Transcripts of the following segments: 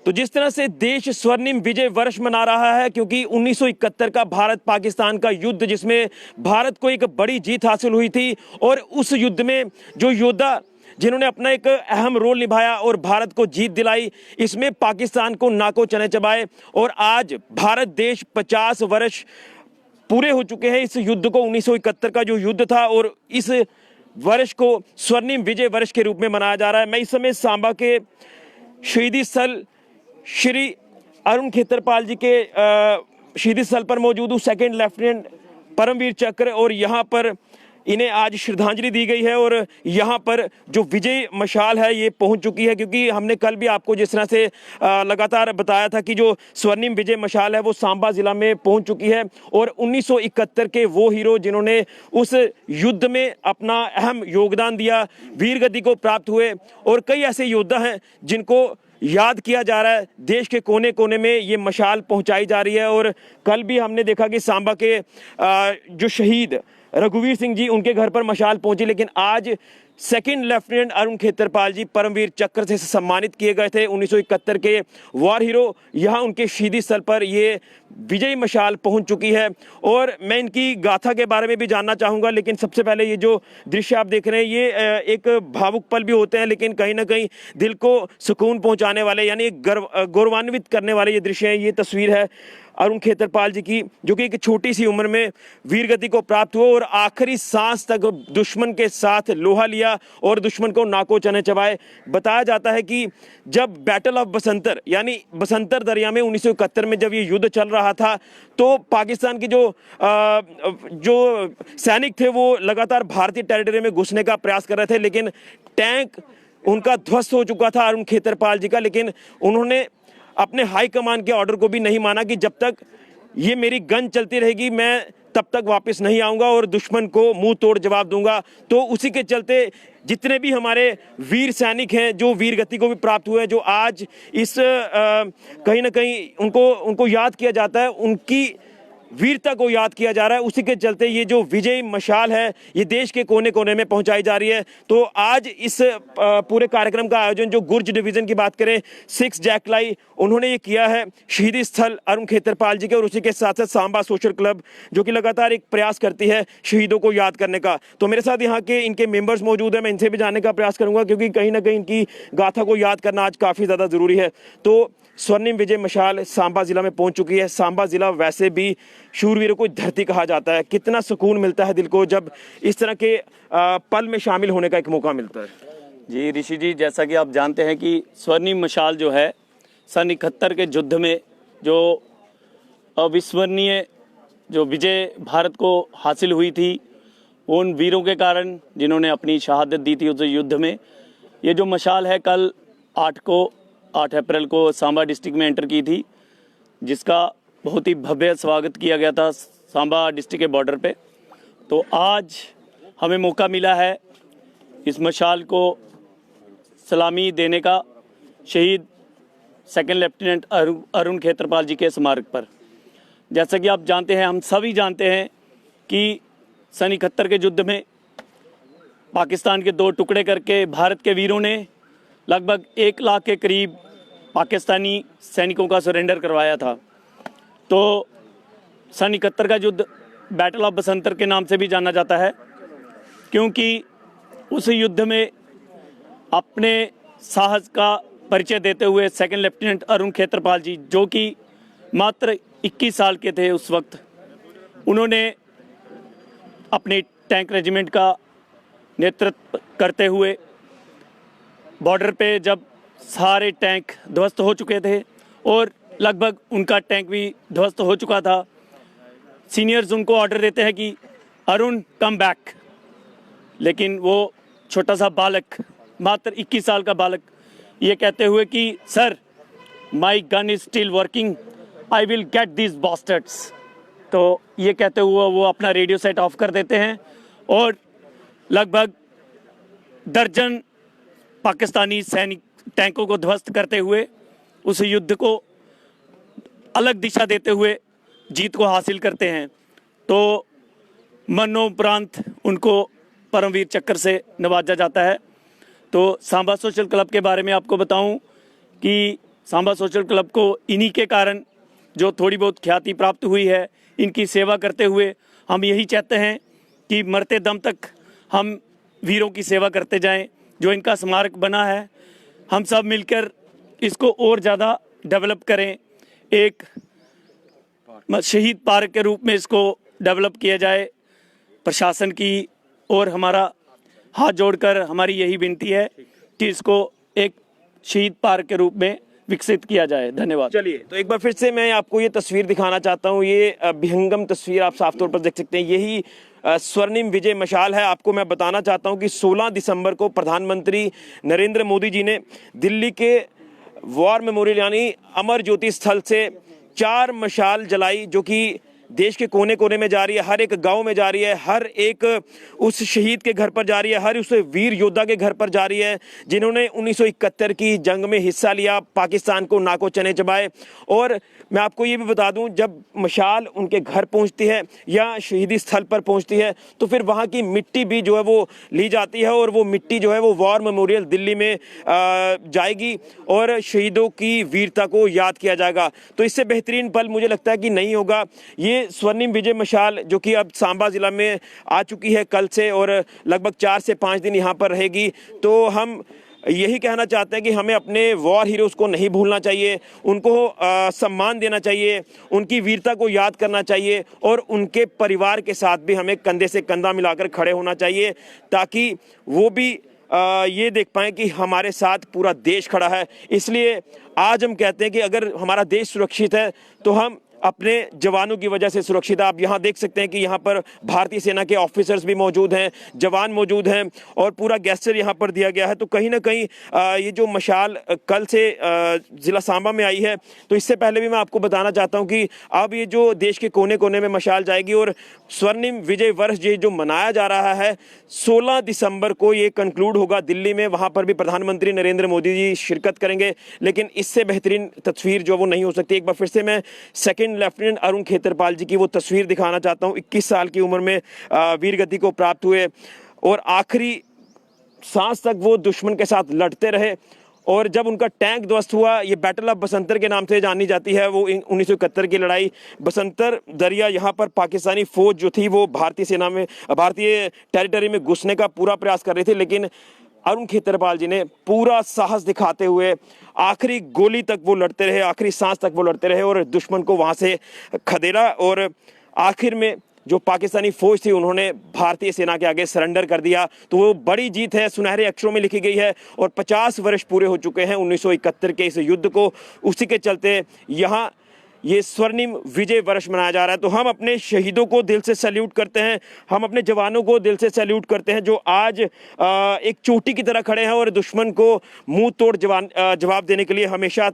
तो जिस तरह से देश स्वर्णिम विजय वर्ष मना रहा है, क्योंकि 1971 का भारत पाकिस्तान का युद्ध जिसमें भारत को एक बड़ी जीत हासिल हुई थी, और उस युद्ध में जो योद्धा जिन्होंने अपना एक अहम रोल निभाया और भारत को जीत दिलाई, इसमें पाकिस्तान को नाको चने चबाए। और आज भारत देश 50 वर्ष पूरे हो चुके हैं इस युद्ध को, 1971 का जो युद्ध था, और इस वर्ष को स्वर्णिम विजय वर्ष के रूप में मनाया जा रहा है। मैं इस समय सांबा के शहीदी स्थल श्री अरुण खेतरपाल जी के शहीदी स्थल पर मौजूद हूँ। सेकंड लेफ्टिनेंट परमवीर चक्र, और यहाँ पर इन्हें आज श्रद्धांजलि दी गई है। और यहाँ पर जो विजय मशाल है ये पहुँच चुकी है, क्योंकि हमने कल भी आपको जिस तरह से लगातार बताया था कि जो स्वर्णिम विजय मशाल है वो सांबा ज़िला में पहुँच चुकी है। और 1971 के वो हीरो जिन्होंने उस युद्ध में अपना अहम योगदान दिया, वीर गति को प्राप्त हुए, और कई ऐसे योद्धा हैं जिनको याद किया जा रहा है। देश के कोने कोने में ये मशाल पहुंचाई जा रही है। और कल भी हमने देखा कि सांबा के जो शहीद रघुवीर सिंह जी, उनके घर पर मशाल पहुंची, लेकिन आज सेकंड लेफ्टिनेंट अरुण खेतरपाल जी परमवीर चक्र से सम्मानित किए गए थे, 1971 के वॉर हीरो। यहाँ उनके शहीदी स्थल पर ये विजयी मशाल पहुंच चुकी है, और मैं इनकी गाथा के बारे में भी जानना चाहूँगा। लेकिन सबसे पहले ये जो दृश्य आप देख रहे हैं ये एक भावुक पल भी होते हैं, लेकिन कहीं ना कहीं दिल को सुकून पहुँचाने वाले, यानी गौरवान्वित करने वाले ये दृश्य हैं। ये तस्वीर है अरुण खेतरपाल जी की, जो कि एक छोटी सी उम्र में वीर गति को प्राप्त हुआ और आखिरी सांस तक दुश्मन के साथ लोहा लिया और दुश्मन को नाको चने चबाए। बताया जाता है कि जब बैटल ऑफ बसंतर यानी बसंतर दरिया में 1971 में जब ये युद्ध चल रहा था, तो पाकिस्तान की जो सैनिक थे वो लगातार भारतीय टेरिटरी में घुसने का प्रयास कर रहे थे, लेकिन टैंक उनका ध्वस्त हो चुका था अरुण खेतरपाल जी का। लेकिन उन्होंने अपने हाई कमान के ऑर्डर को भी नहीं माना कि जब तक ये मेरी गन चलती रहेगी मैं तब तक वापस नहीं आऊँगा और दुश्मन को मुंह तोड़ जवाब दूंगा। तो उसी के चलते जितने भी हमारे वीर सैनिक हैं जो वीर गति को भी प्राप्त हुए हैं, जो आज इस कहीं ना कहीं उनको याद किया जाता है, उनकी वीरता को याद किया जा रहा है। उसी के चलते ये जो विजय मशाल है ये देश के कोने कोने में पहुंचाई जा रही है। तो आज इस पूरे कार्यक्रम का आयोजन जो गुर्ज डिवीजन की बात करें, 6 जैकलाई उन्होंने ये किया है शहीदी स्थल अरुण खेतरपाल जी के, और उसी के साथ साथ सांबा सोशल क्लब जो कि लगातार एक प्रयास करती है शहीदों को याद करने का। तो मेरे साथ यहाँ के इनके मेंबर्स मौजूद हैं, मैं इनसे भी जानने का प्रयास करूँगा, क्योंकि कहीं ना कहीं इनकी गाथा को याद करना आज काफ़ी ज़्यादा ज़रूरी है। तो स्वर्णिम विजय मशाल सांबा जिला में पहुंच चुकी है। सांबा जिला वैसे भी शूरवीरों को धरती कहा जाता है। कितना सुकून मिलता है दिल को जब इस तरह के पल में शामिल होने का एक मौका मिलता है। जी ऋषि जी, जैसा कि आप जानते हैं कि स्वर्णिम मशाल जो है सन 71 के युद्ध में जो अविस्मरणीय जो विजय भारत को हासिल हुई थी, उन वीरों के कारण जिन्होंने अपनी शहादत दी थी उस युद्ध में, ये जो मशाल है कल 8 अप्रैल को सांबा डिस्ट्रिक्ट में एंटर की थी, जिसका बहुत ही भव्य स्वागत किया गया था सांबा डिस्ट्रिक्ट के बॉर्डर पे। तो आज हमें मौका मिला है इस मशाल को सलामी देने का शहीद सेकंड लेफ्टिनेंट अरुण खेतरपाल जी के स्मारक पर। जैसा कि आप जानते हैं, हम सभी जानते हैं कि सन 71 के युद्ध में पाकिस्तान के 2 टुकड़े करके भारत के वीरों ने लगभग 1 लाख के करीब पाकिस्तानी सैनिकों का सरेंडर करवाया था। तो सन 71 का युद्ध बैटल ऑफ बसंतर के नाम से भी जाना जाता है, क्योंकि उस युद्ध में अपने साहस का परिचय देते हुए सेकंड लेफ्टिनेंट अरुण खेतरपाल जी, जो कि मात्र 21 साल के थे उस वक्त, उन्होंने अपने टैंक रेजिमेंट का नेतृत्व करते हुए बॉर्डर पे जब सारे टैंक ध्वस्त हो चुके थे और लगभग उनका टैंक भी ध्वस्त हो चुका था, सीनियर्स उनको ऑर्डर देते हैं कि अरुण कम बैक। लेकिन वो छोटा सा बालक, मात्र 21 साल का बालक, ये कहते हुए कि sir my gun is still working, I will get this bastards. तो ये कहते हुए वो अपना रेडियो सेट ऑफ कर देते हैं और लगभग दर्जन पाकिस्तानी सैनिक टैंकों को ध्वस्त करते हुए उस युद्ध को अलग दिशा देते हुए जीत को हासिल करते हैं। तो मरणोपरांत उनको परमवीर चक्र से नवाजा जाता है। तो सांबा सोशल क्लब के बारे में आपको बताऊं कि सांबा सोशल क्लब को इन्हीं के कारण जो थोड़ी बहुत ख्याति प्राप्त हुई है, इनकी सेवा करते हुए हम यही चाहते हैं कि मरते दम तक हम वीरों की सेवा करते जाएं। जो इनका स्मारक बना है, हम सब मिलकर इसको और ज़्यादा डेवलप करें, एक शहीद पार्क के रूप में इसको डेवलप किया जाए। प्रशासन की और हमारा हाथ जोड़कर हमारी यही विनती है कि इसको एक शहीद पार्क के रूप में विकसित किया जाए। धन्यवाद। चलिए, तो एक बार फिर से मैं आपको ये तस्वीर दिखाना चाहता हूँ। ये विहंगम तस्वीर आप साफ तौर पर देख सकते हैं। यही स्वर्णिम विजय मशाल है। आपको मैं बताना चाहता हूँ कि 16 दिसंबर को प्रधानमंत्री नरेंद्र मोदी जी ने दिल्ली के वॉर मेमोरियल यानी अमर ज्योति स्थल से 4 मशाल जलाई, जो कि देश के कोने कोने में जा रही है, हर एक गांव में जा रही है, हर एक उस शहीद के घर पर जा रही है, हर उस वीर योद्धा के घर पर जा रही है जिन्होंने 1971 की जंग में हिस्सा लिया, पाकिस्तान को नाको चने चबाए। और मैं आपको ये भी बता दूं, जब मशाल उनके घर पहुंचती है या शहीदी स्थल पर पहुंचती है तो फिर वहां की मिट्टी भी जो है वो ली जाती है और वो मिट्टी जो है वो वॉर मेमोरियल दिल्ली में जाएगी और शहीदों की वीरता को याद किया जाएगा। तो इससे बेहतरीन पल मुझे लगता है कि नहीं होगा। ये स्वर्णिम विजय मशाल जो कि अब सांबा जिला में आ चुकी है कल से और लगभग 4 से 5 दिन यहाँ पर रहेगी। तो हम यही कहना चाहते हैं कि हमें अपने वॉर हीरोज़ को नहीं भूलना चाहिए, उनको सम्मान देना चाहिए, उनकी वीरता को याद करना चाहिए और उनके परिवार के साथ भी हमें कंधे से कंधा मिलाकर खड़े होना चाहिए, ताकि वो भी ये देख पाएं कि हमारे साथ पूरा देश खड़ा है। इसलिए आज हम कहते हैं कि अगर हमारा देश सुरक्षित है तो हम अपने जवानों की वजह से सुरक्षित है। आप यहाँ देख सकते हैं कि यहाँ पर भारतीय सेना के ऑफिसर्स भी मौजूद हैं, जवान मौजूद हैं और पूरा गेस्चर यहाँ पर दिया गया है। तो कहीं ना कहीं ये जो मशाल कल से ज़िला सांबा में आई है, तो इससे पहले भी मैं आपको बताना चाहता हूँ कि अब ये जो देश के कोने कोने में मशाल जाएगी और स्वर्णिम विजय वर्ष जो मनाया जा रहा है 16 दिसंबर को ये कंक्लूड होगा दिल्ली में। वहाँ पर भी प्रधानमंत्री नरेंद्र मोदी जी शिरकत करेंगे, लेकिन इससे बेहतरीन तस्वीर जो वो नहीं हो सकती। एक बार फिर से मैं सेकेंड लेफ्टिनेंट अरुण खेतरपाल जी की वो तस्वीर दिखाना चाहता हूं। 21 साल की उम्र में वीर गति को प्राप्त हुए और आखिरी सांस तक वो दुश्मन के साथ लड़ते रहे और जब उनका टैंक ध्वस्त हुआ, ये बैटल ऑफ बसंतर के नाम से जानी जाती है, वो 1971 की लड़ाई। बसंतर दरिया यहाँ पर पाकिस्तानी फौज जो थी वो भारतीय सेना में भारतीय टेरिटरी में घुसने का पूरा प्रयास कर रही थी, लेकिन अरुण खेतरपाल जी ने पूरा साहस दिखाते हुए आखिरी गोली तक वो लड़ते रहे, आखिरी सांस तक वो लड़ते रहे और दुश्मन को वहां से खदेड़ा और आखिर में जो पाकिस्तानी फौज थी उन्होंने भारतीय सेना के आगे सरेंडर कर दिया। तो वो बड़ी जीत है, सुनहरे अक्षरों में लिखी गई है और 50 वर्ष पूरे हो चुके हैं 1971 के इस युद्ध को। उसी के चलते यहाँ ये स्वर्णिम विजय वर्ष मनाया जा रहा है। तो हम अपने शहीदों को दिल से सैल्यूट करते हैं, हम अपने जवानों को दिल से सैल्यूट करते हैं जो आज एक चोटी की तरह खड़े हैं और दुश्मन को मुंह तोड़ जवाब देने के लिए हमेशा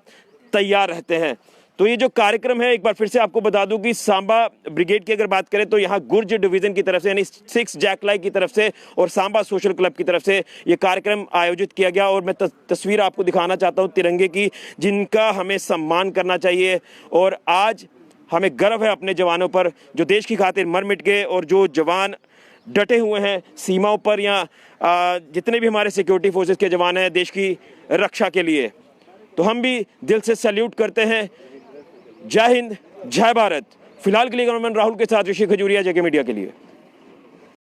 तैयार रहते हैं। तो ये जो कार्यक्रम है, एक बार फिर से आपको बता दूं कि सांबा ब्रिगेड की अगर बात करें तो यहाँ गुर्ज डिवीजन की तरफ से यानी 6 जैकलाई की तरफ से और सांबा सोशल क्लब की तरफ से ये कार्यक्रम आयोजित किया गया। और मैं तस्वीर आपको दिखाना चाहता हूँ तिरंगे की, जिनका हमें सम्मान करना चाहिए। और आज हमें गर्व है अपने जवानों पर जो देश की खातिर मर मिट गए और जो जवान डटे हुए हैं सीमाओं पर या जितने भी हमारे सिक्योरिटी फोर्सेस के जवान हैं देश की रक्षा के लिए। तो हम भी दिल से सैल्यूट करते हैं। जय हिंद, जय भारत। फिलहाल के लिए कैमरामैन राहुल के साथ ऋषि खजूरिया, जेके मीडिया के लिए।